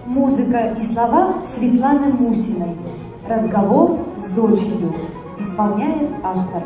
Музыка и слова Светланы Мусиной. Разговор с дочерью. Исполняет автор.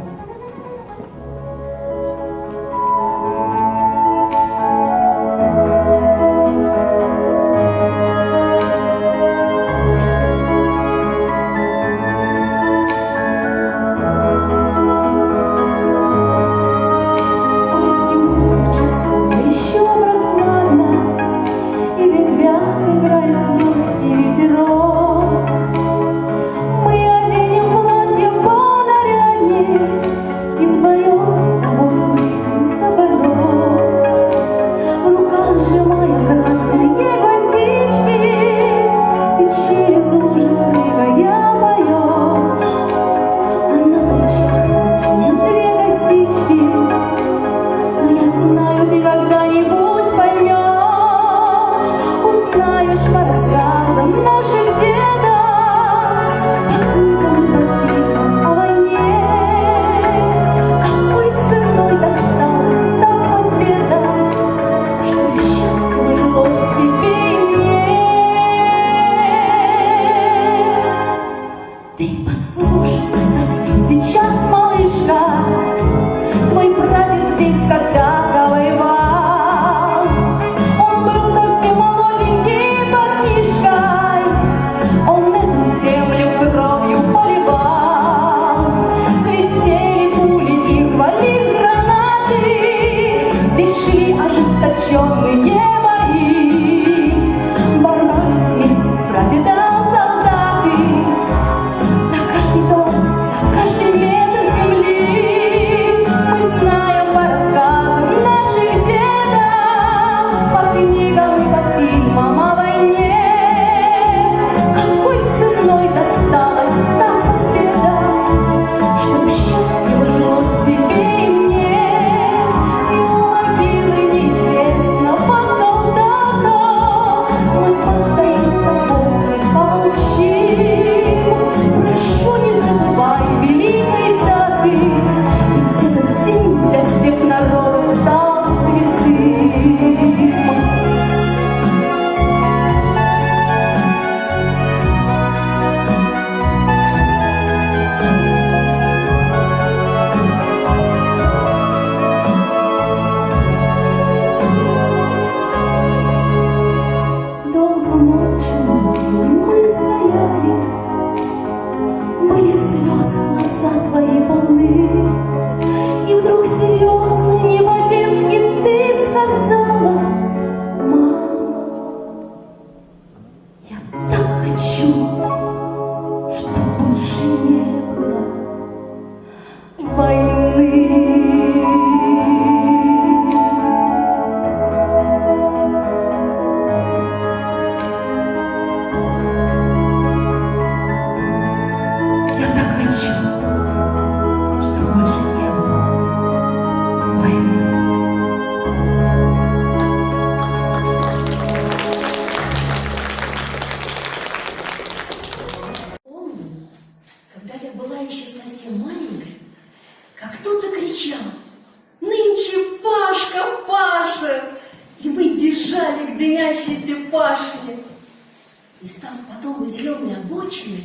И, став потом у зеленой обочины,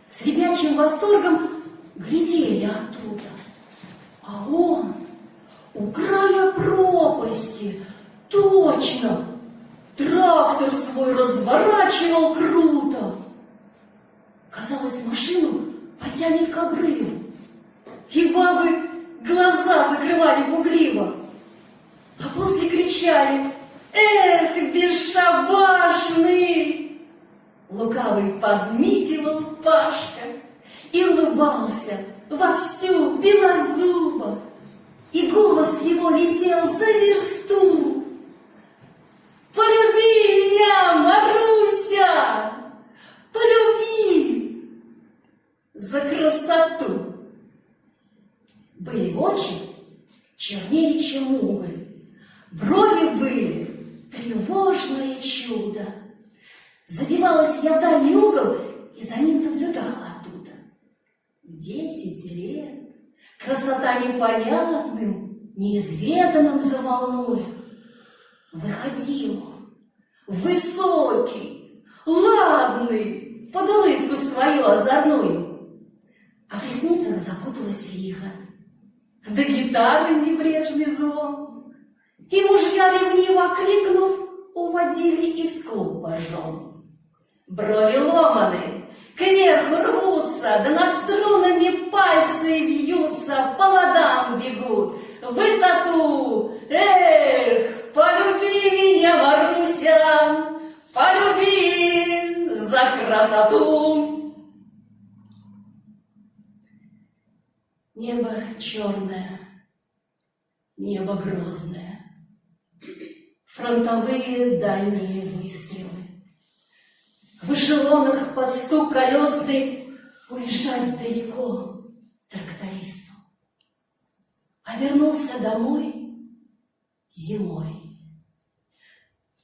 с ребячим восторгом глядели оттуда. А он у края пропасти, точно, трактор свой разворачивал круто. Казалось, машину потянет к обрыву. И бабы глаза закрывали пугливо. А после кричали: «Эх, бесшабашный!» Лукавый подмигивал Пашка и улыбался вовсю белозубо, и голос его летел за версту: «Полюби меня, Маруся, полюби за красоту!» Были очи чернее, чем уголь, брови были тревожное чудо. Забивалась я в дальний угол и за ним наблюдала оттуда. В 10 лет красота непонятным, неизведанным заволнует. Выходил он, высокий, ладный, под улыбку свою озорную. А в ресницах запуталась лихо, да гитары небрежный звон. И мужья, ревниво кликнув, уводили из клуба жен. Брови ломаны, кверху рвутся, да над струнами пальцы вьются, по ладам бегут, в высоту. Эх, полюби меня, Маруся, полюби за красоту. Небо черное, небо грозное, фронтовые дальние выстрелы. В эшелонах под стук колесный уезжать далеко трактористу. А вернулся домой зимой.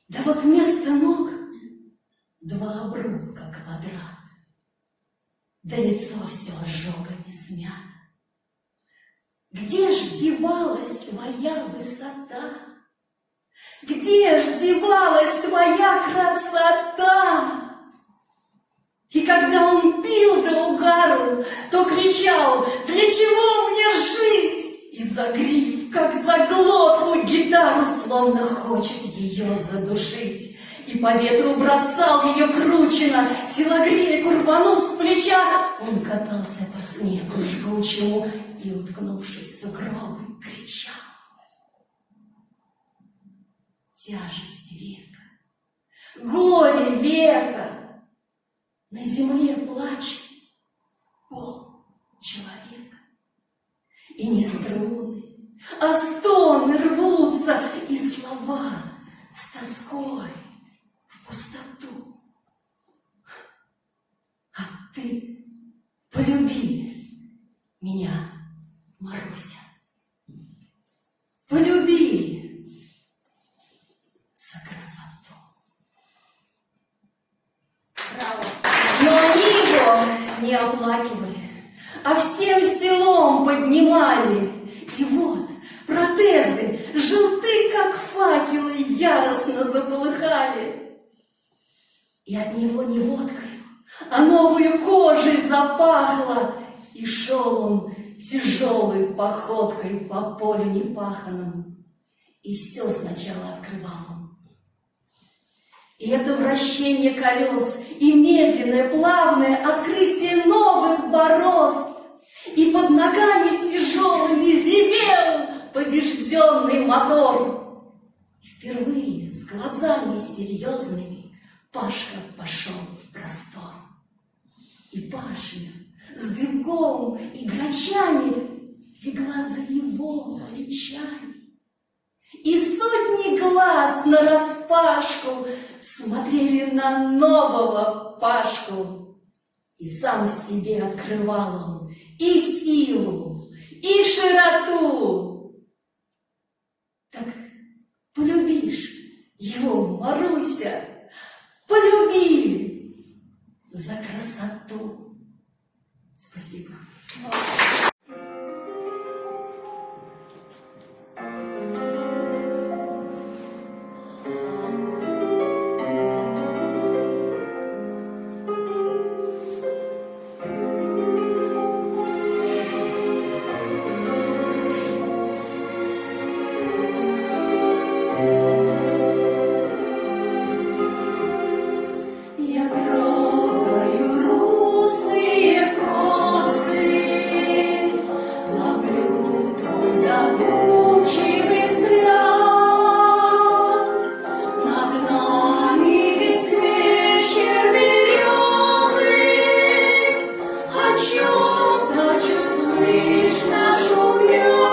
Да вот вместо ног два обрубка квадрат, да лицо все ожогами смято. Где ж девалась твоя высота? Где ж девалась твоя красота? И когда он пил до угару, то кричал: для чего мне жить? И за гриф, как за глотку гитару, словно хочет ее задушить. И по ветру бросал ее кручено, телогрейку рванув с плеча, он катался по снегу жгучему и, уткнувшись в сугробы, кричал. Тяжесть века, горе века, на земле плач пол человека. И не струны, а стоны рвутся, и слова с тоской в пустоту. А ты полюби меня, Маруся, полюби за красоту. Браво. Но они его не оплакивали, а всем селом поднимали. И вот протезы, желты, как факелы, яростно заполыхали. И от него не водкой, а новой кожей запахло. И шел он тяжелой походкой по полю непаханному, и все сначала открывал он. И это вращение колес, и медленное, плавное открытие новых борозд, и под ногами тяжелыми ревел побежденный мотор. И впервые с глазами серьезными Пашка пошел в простор. И Пашня с дымком и грачами легла за его плечами. И сотни глаз нараспашку смотрели на нового Пашку. И сам себе открывал он и силу, и широту. Так полюбишь его, Маруся, полюби за красоту. Спасибо. Я трогаю русые косы, ловлю твой задумчивый взгляд. Над нами весь вечер березы, о чем-то чуть слышно шумят.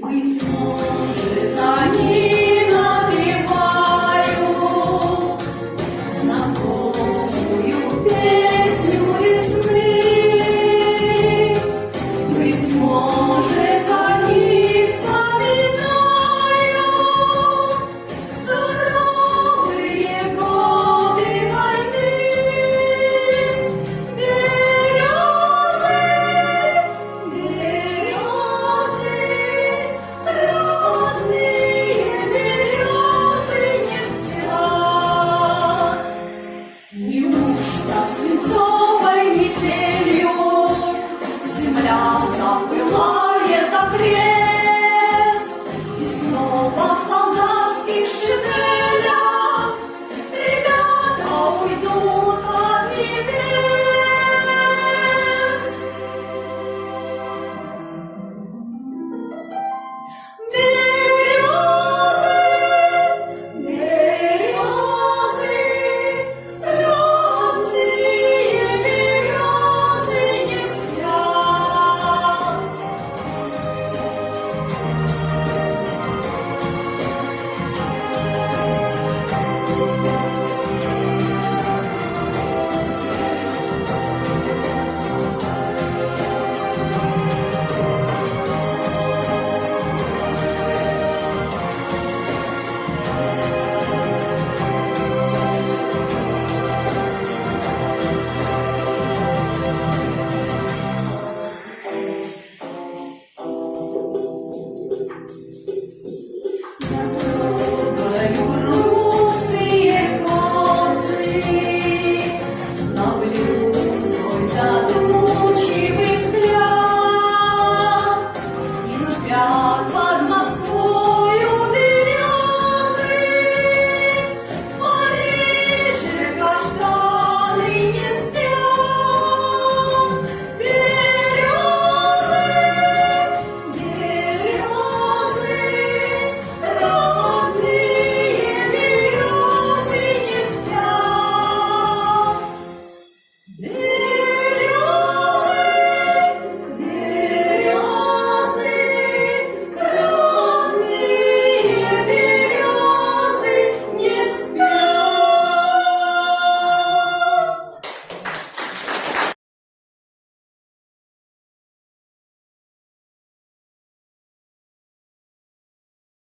Быть может, они напевают знакомую песню весны. Быть может, они вспоминают суровые годы войны. как